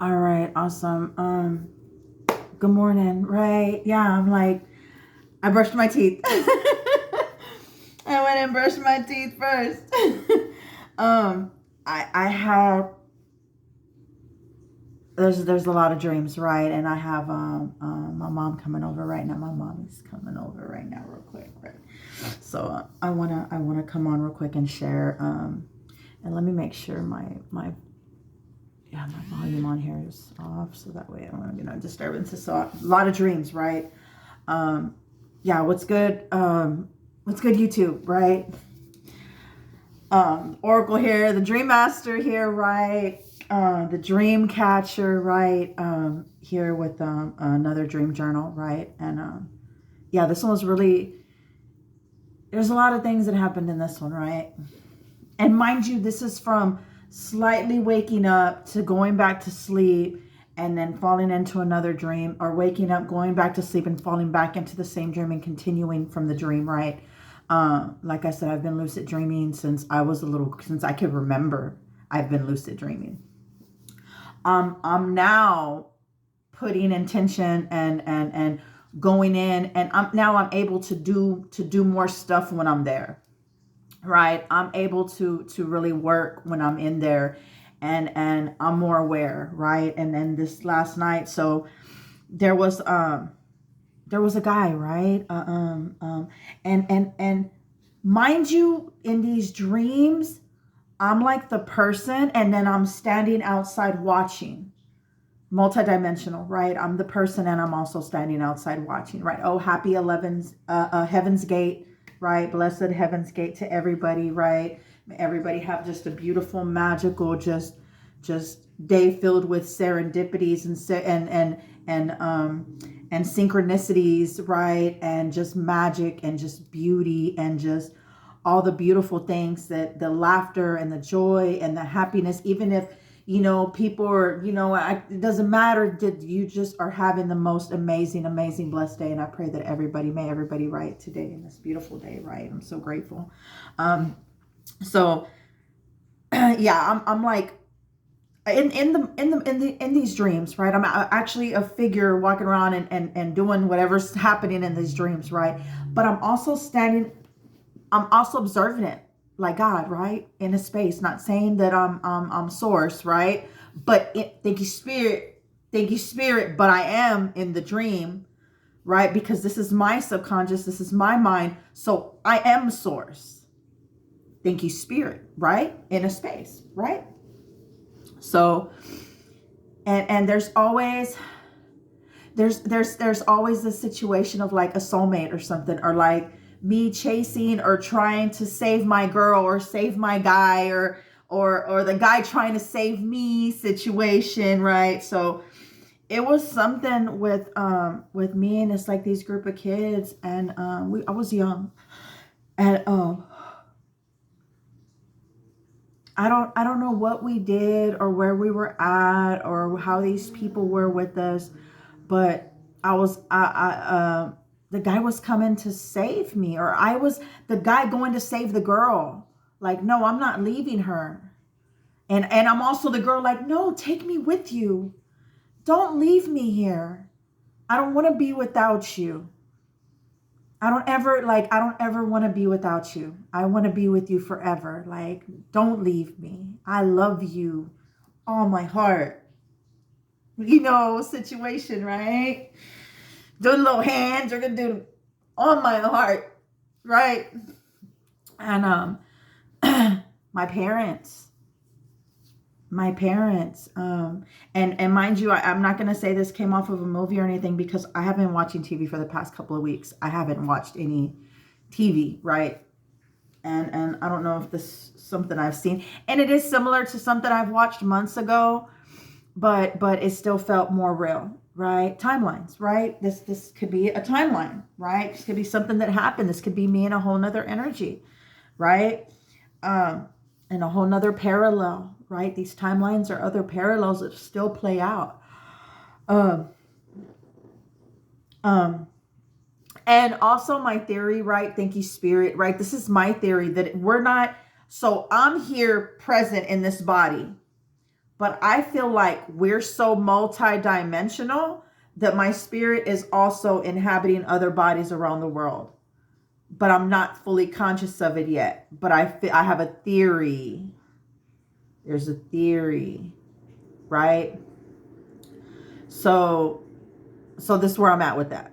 All right, awesome. Good morning. Right? Yeah, I'm like, I brushed my teeth. I went and brushed my teeth first. um, I have there's a lot of dreams, right? And I have my mom coming over right now. My mom is coming over right now, real quick, right? So I wanna come on real quick and share. And let me make sure my volume on here is off, so that way I don't want to get no disturbances. So a lot of dreams, right? Yeah, what's good? What's good, YouTube, right? Oracle here, the Dream Master here, right? The Dream Catcher, right? Here with another dream journal, right? And yeah, this one was really. There's a lot of things that happened in this one, right? And mind you, this is from slightly waking up to going back to sleep and then falling into another dream, or waking up, going back to sleep and falling back into the same dream and continuing from the dream, right? Like I said, I've been lucid dreaming since since I could remember. I've been lucid dreaming. I'm now putting intention and going in, and I'm able to do more stuff when I'm there. Right, I'm able to really work when I'm in there, and I'm more aware, right? And then this last night, so there was a guy, right? And mind you, in these dreams, I'm like the person, and then I'm standing outside watching, multidimensional, right? I'm the person, and I'm also standing outside watching, right? Oh, happy 11's Heaven's Gate, right? Blessed Heaven's Gate to everybody, right? May everybody have just a beautiful, magical, just day filled with serendipities and synchronicities, right? And just magic and just beauty and just all the beautiful things, that the laughter and the joy and the happiness, even if people are, it doesn't matter, that you just are having the most amazing, amazing, blessed day. And I pray that may everybody right today in this beautiful day, right? I'm so grateful. So yeah, I'm like in these dreams, right? I'm actually a figure walking around and doing whatever's happening in these dreams, right? But I'm also observing it like God, right? In a space, not saying that I'm source, right? But thank you, spirit. But I am in the dream, right? Because this is my subconscious, this is my mind, so I am source. Thank you, spirit, right? In a space, right? So, and there's always this situation of like a soulmate or something, or like me chasing or trying to save my girl or save my guy, or the guy trying to save me situation, right? So it was something with me, and it's like these group of kids, and I was young, and I don't know what we did or where we were at or how these people were with us, but the guy was coming to save me, or I was the guy going to save the girl. Like, no, I'm not leaving her. And I'm also the girl, like, no, take me with you. Don't leave me here. I don't want to be without you. I don't ever want to be without you. I want to be with you forever. Like, don't leave me. I love you. All my heart. Situation, right? Doing little hands, we're gonna do on my heart, right? And my parents, and mind you, I'm not gonna say this came off of a movie or anything, because I have been watching TV for the past couple of weeks. I haven't watched any TV, right? And I don't know if this is something I've seen, and it is similar to something I've watched months ago, but it still felt more real, right? Timelines, right? This could be a timeline, right? This could be something that happened. This could be me in a whole nother energy, right? In a whole nother parallel, right? These timelines are other parallels that still play out. And also my theory, right? Thank you, spirit, right? This is my theory, that we're not, so I'm here present in this body, But I feel like we're so multi-dimensional that my spirit is also inhabiting other bodies around the world. But I'm not fully conscious of it yet. But I have a theory. There's a theory, right? So this is where I'm at with that,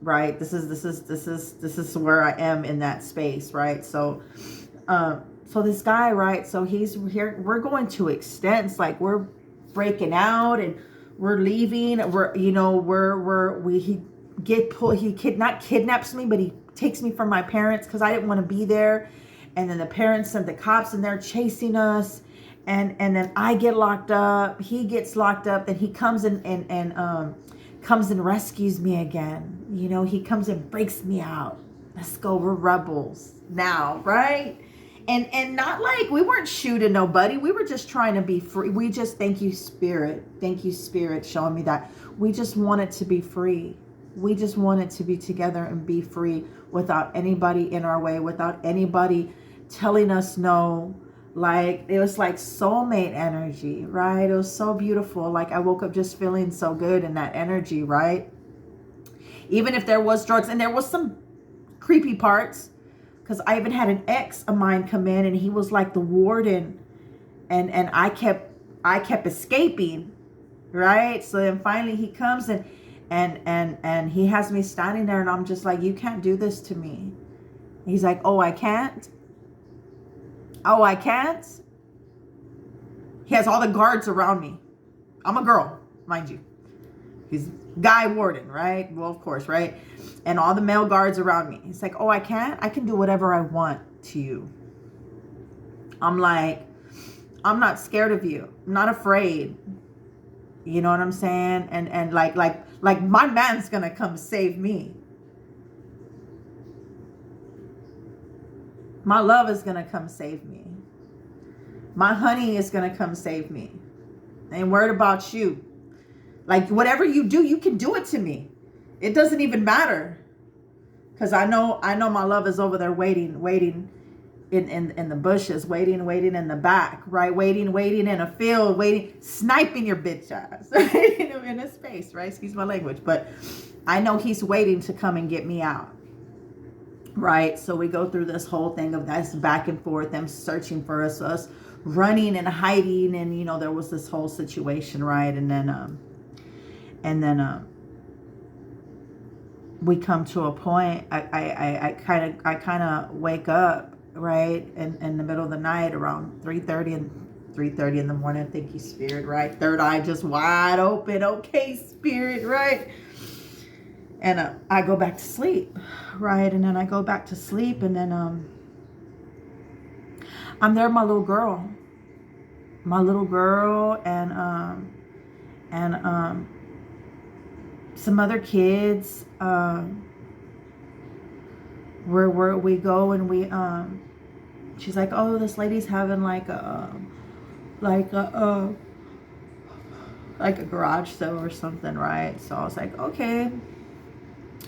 right? This is where I am in that space, right? So this guy, right? So he's here. We're going to extents, like we're breaking out and we're leaving. He not kidnaps me, but he takes me from my parents because I didn't want to be there. And then the parents sent the cops and they're chasing us. And then I get locked up. He gets locked up. Then he comes and comes and rescues me again. He comes and breaks me out. Let's go. We're rebels now, right? And not like we weren't shooting nobody. We were just trying to be free. We just, thank you, Spirit. Thank you, Spirit, showing me that. We just wanted to be free. We just wanted to be together and be free without anybody in our way, without anybody telling us no. Like, it was like soulmate energy, right? It was so beautiful. Like, I woke up just feeling so good in that energy, right? Even if there was drugs, and there was some creepy parts, because I even had an ex of mine come in, and he was like the warden, and I kept escaping, right? So then finally he comes and he has me standing there, and I'm just like, you can't do this to me. He's like, oh, I can't. Oh, I can't. He has all the guards around me. I'm a girl, mind you. He's guy warden, right? Well, of course, right? And all the male guards around me. He's like, oh, I can't? I can do whatever I want to you. I'm like, I'm not scared of you. I'm not afraid. You know what I'm saying? And like my man's gonna come save me. My love is gonna come save me. My honey is gonna come save me. I ain't worried about you. Like, whatever you do, you can do it to me. It doesn't even matter. Because I know my love is over there waiting in the bushes, waiting in the back, right? Waiting in a field, sniping your bitch ass, right? In his face, right? Excuse my language. But I know he's waiting to come and get me out. Right? So we go through this whole thing of us back and forth, them searching for us running and hiding, and there was this whole situation, right? And then we come to a point. I kind of wake up, right, in the middle of the night around 3:30 in the morning. Thank you, Spirit, right? Third eye just wide open. Okay, Spirit, right? And I go back to sleep, right? And then I go back to sleep, and then I'm there with my little girl, and some other kids. Where we go, and we she's like, oh, this lady's having like a garage sale or something, right? So I was like, okay.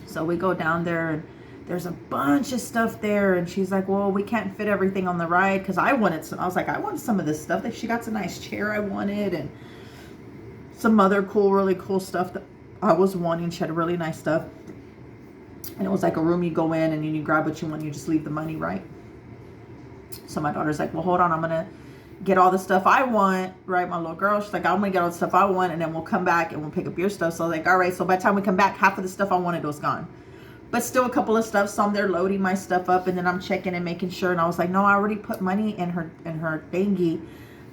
So we go down there, and there's a bunch of stuff there, and she's like, well, we can't fit everything on the ride, because I wanted some. I was like, I want some of this stuff. She got some nice chair I wanted, and some other really cool stuff that I was wanting. She had really nice stuff, and it was like a room you go in and you grab what you want, you just leave the money, right? So my daughter's like, well, hold on, I'm gonna get all the stuff I want, right? My little girl, she's like, I'm gonna get all the stuff I want, and then we'll come back and we'll pick up your stuff. So I was like, all right. So by the time we come back, half of the stuff I wanted was gone, but still a couple of stuff. So I'm there loading my stuff up, and then I'm checking and making sure. And I was like, no, I already put money in her thingy,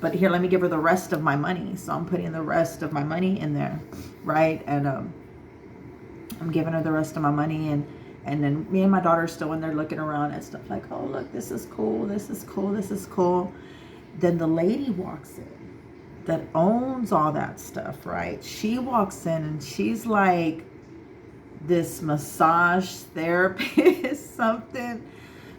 but here, let me give her the rest of my money. So I'm putting the rest of my money in there, right? And I'm giving her the rest of my money, and then me and my daughter are still in there looking around at stuff like, oh, look, this is cool, this is cool, this is cool. Then the lady walks in that owns all that stuff, right? She walks in, and she's like this massage therapist, something.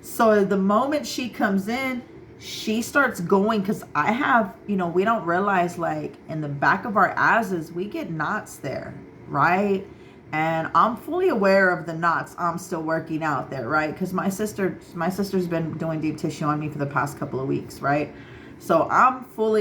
So the moment she comes in, she starts going, because I have, we don't realize, like, in the back of our asses, we get knots there, right? And I'm fully aware of the knots I'm still working out there, right? Because my sister's been doing deep tissue on me for the past couple of weeks, right? So I'm fully